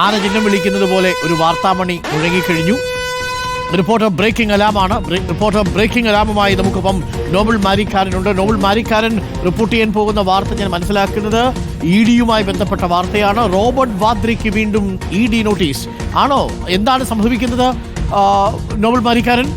ആന ചിഹ്നം വിളിക്കുന്നത് പോലെ ഒരു വാർത്താമണി മുഴങ്ങിക്കഴിഞ്ഞു. റിപ്പോർട്ടർ ബ്രേക്കിംഗ് അലാമാണ്. റിപ്പോർട്ടർ ബ്രേക്കിംഗ് അലാമുമായി നമുക്കൊപ്പം നോബൽ മാരിക്കാരനുണ്ട്. നോബൽ മാരിക്കാരൻ റിപ്പോർട്ട് ചെയ്യാൻ പോകുന്ന വാർത്ത ഞാൻ മനസ്സിലാക്കുന്നത് ഇഡിയുമായി ബന്ധപ്പെട്ട വാർത്തയാണ്. റോബർട്ട് വാദ്രയ്ക്ക് വീണ്ടും ഇഡി നോട്ടീസ് ആണോ? എന്താണ് സംഭവിക്കുന്നത് Nobel Marikkaran?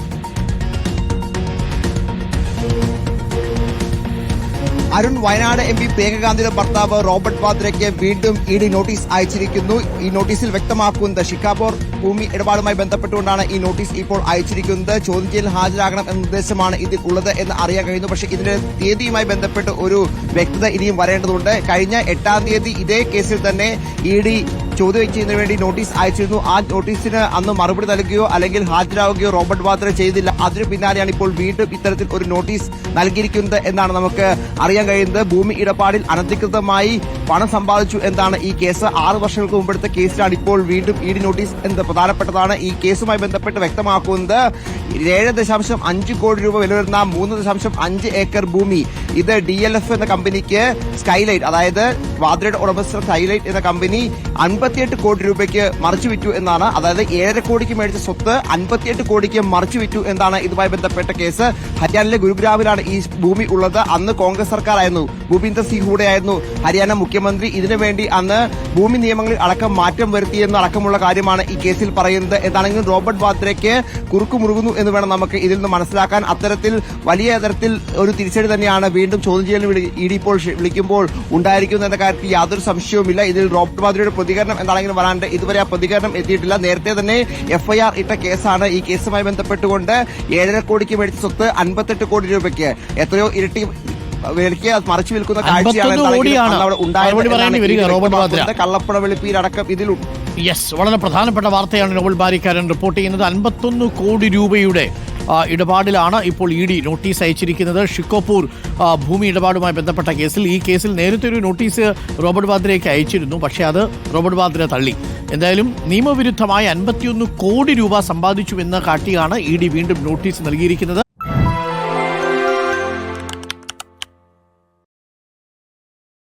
Arun, Wayanad M P പ്രിയങ്കാഗാന്ധിയുടെ ഭർത്താവ് റോബർട്ട് വാദ്രയ്ക്ക് വീണ്ടും ഇഡി നോട്ടീസ് അയച്ചിരിക്കുന്നു. ഈ നോട്ടീസിൽ വ്യക്തമാക്കുന്നത് ഷിക്കാഗോർ ഭൂമി ഇടപാടുമായി ബന്ധപ്പെട്ടുകൊണ്ടാണ് ഈ നോട്ടീസ് ഇപ്പോൾ അയച്ചിരിക്കുന്നത്. ചോദ്യം ചെയ്യൽ ഹാജരാകണം എന്ന നിർദ്ദേശമാണ് ഇതിൽ ഉള്ളത് എന്ന് അറിയാൻ കഴിയുന്നു. പക്ഷേ ഇതിന്റെ തീയതിയുമായി ബന്ധപ്പെട്ട് ഒരു വ്യക്തത ഇനിയും വരേണ്ടതുണ്ട്. കഴിഞ്ഞ 8-ാം തീയതി ഇതേ കേസിൽ തന്നെ ഇഡി ചോദ്യം ചെയ്യുന്നതിന് വേണ്ടി നോട്ടീസ് അയച്ചിരുന്നു. ആ നോട്ടീസിന് അന്ന് മറുപടി നൽകുകയോ അല്ലെങ്കിൽ ഹാജരാകുകയോ റോബർട്ട് വാദ്ര ചെയ്തില്ല. അതിനു പിന്നാലെയാണ് ഇപ്പോൾ വീണ്ടും ഇത്തരത്തിൽ ഒരു നോട്ടീസ് നൽകിയിരിക്കുന്നത് എന്നാണ് നമുക്ക് അറിയാൻ കഴിയുന്നത്. ഭൂമി ഇടപാടിൽ അനധികൃതമായി പണം സമ്പാദിച്ചു എന്നാണ് ഈ കേസ്. 6 വർഷങ്ങൾക്ക് മുമ്പെടുത്ത കേസിലാണ് ഇപ്പോൾ വീണ്ടും ഇഡി നോട്ടീസ് എന്നത് പ്രധാനപ്പെട്ടതാണ്. ഈ കേസുമായി ബന്ധപ്പെട്ട് വ്യക്തമാക്കുന്നത് 7.5 കോടി രൂപ വില വരുന്ന 3.5 ഏക്കർ ഭൂമി ഇത് DLF എന്ന കമ്പനിക്ക് സ്കൈലൈറ്റ്, അതായത് വാദ്രയുടെ ഉടമസ്ഥ സ്കൈലൈറ്റ് എന്ന കമ്പനി 58 കോടി രൂപയ്ക്ക് മറിച്ചു വിറ്റു എന്നാണ്. അതായത് 7.5 കോടിക്ക് മേടിച്ച സ്വത്ത് 58 കോടിക്ക് മറിച്ചു വിറ്റു എന്നാണ് ഇതുമായി ബന്ധപ്പെട്ട കേസ്. ഹരിയാനയിലെ ഗുരുഗ്രാമിലാണ് ഈ ഭൂമി ഉള്ളത്. അന്ന് കോൺഗ്രസ് സർക്കാരായിരുന്നു, ഭൂപീന്ദർ സിംഗ് ഹൂഡയായിരുന്നു ഹരിയാന മുഖ്യമന്ത്രി. ഇതിനുവേണ്ടി അന്ന് ഭൂമി നിയമങ്ങളിൽ അടക്കം മാറ്റം വരുത്തിയെന്ന് അടക്കമുള്ള കാര്യമാണ് ഈ കേസിൽ പറയുന്നത്. എന്താണെങ്കിലും റോബർട്ട് വാദ്രയ്ക്ക് കുറുക്കു മുറുകുന്നു എന്ന് വേണം നമുക്ക് ഇതിൽ നിന്ന് മനസ്സിലാക്കാൻ. അത്തരത്തിൽ വലിയ തരത്തിൽ ഒരു തിരിച്ചടി തന്നെയാണ് വീണ്ടും ചോദ്യം ചെയ്യൽ ഇഡി ഇപ്പോൾ വിളിക്കുമ്പോൾ ഉണ്ടായിരിക്കുന്നു എന്ന കാര്യത്തിൽ യാതൊരു സംശയവുമില്ല. ഇതിൽ റോബർട്ട് വാദ്രയുടെ പ്രതികരണം എന്താണെങ്കിലും വരാണ്ട് ഇതുവരെ ആ പ്രതികരണം എത്തിയിട്ടില്ല. നേരത്തെ തന്നെ FIR ഇട്ട കേസാണ്. ഈ കേസുമായി ബന്ധപ്പെട്ടുകൊണ്ട് 7.5 കോടിക്ക് മേടിച്ച സ്വത്ത് 58 കോടി രൂപയ്ക്ക് എത്രയോ ഇരട്ടി വിലയ്ക്ക് മറിച്ചു വിൽക്കുന്ന കാഴ്ചയാണ് കള്ളപ്പണ വെളുപ്പിയിലടക്കം ഇതിലുണ്ട്. യെസ്, വളരെ പ്രധാനപ്പെട്ട വാർത്തയാണ് നോബൽ മാരിക്കാരൻ റിപ്പോർട്ട് ചെയ്യുന്നത്. 51 കോടി രൂപയുടെ ഇടപാടിലാണ് ഇപ്പോൾ ഇഡി നോട്ടീസ് അയച്ചിരിക്കുന്നത്. ഷിക്കോപൂർ ഭൂമി ഇടപാടുമായി ബന്ധപ്പെട്ട കേസിൽ. ഈ കേസിൽ നേരത്തെ ഒരു നോട്ടീസ് റോബർട്ട് വാദ്രയ്ക്ക് അയച്ചിരുന്നു, പക്ഷേ അത് റോബർട്ട് വാദ്ര തള്ളി. എന്തായാലും നിയമവിരുദ്ധമായി 51 കോടി രൂപ സമ്പാദിച്ചുവെന്ന് കാട്ടിയാണ് ഇഡി വീണ്ടും നോട്ടീസ് നൽകിയിരിക്കുന്നത്.